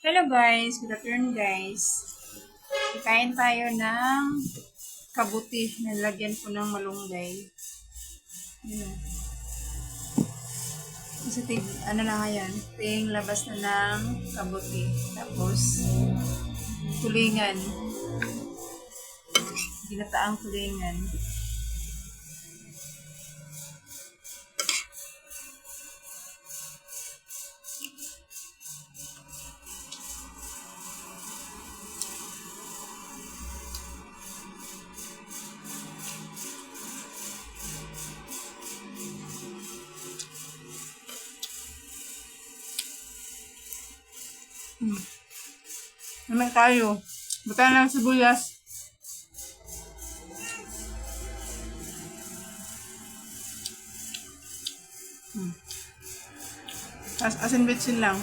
Hello guys, good afternoon guys. Kain tayo ng kabuti na lagyan ko ng malunggay. Yun. Kasi ano na yan, ting labas na ng kabuti. Tapos, tulingan. Ginataang tulingan. Naman tayo. Buta ng sibuyas. Tapos asin bitsin lang.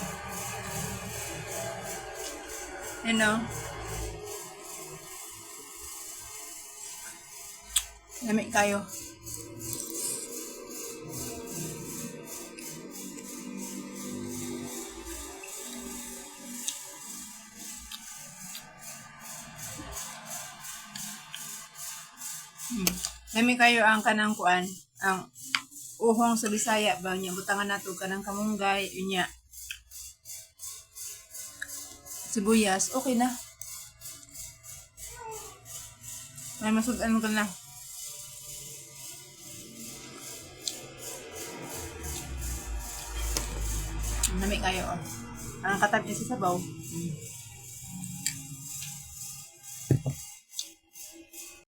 Ano? Lamig kayo. Lamig kayo ang kanang kuan. Ang uhong sa Bisaya ba niya butangan nato kanang kamunggay unya. Sibuyas, okay na. May masudan ko na. Lamig kayo oh. Ang katab niya sa sabaw.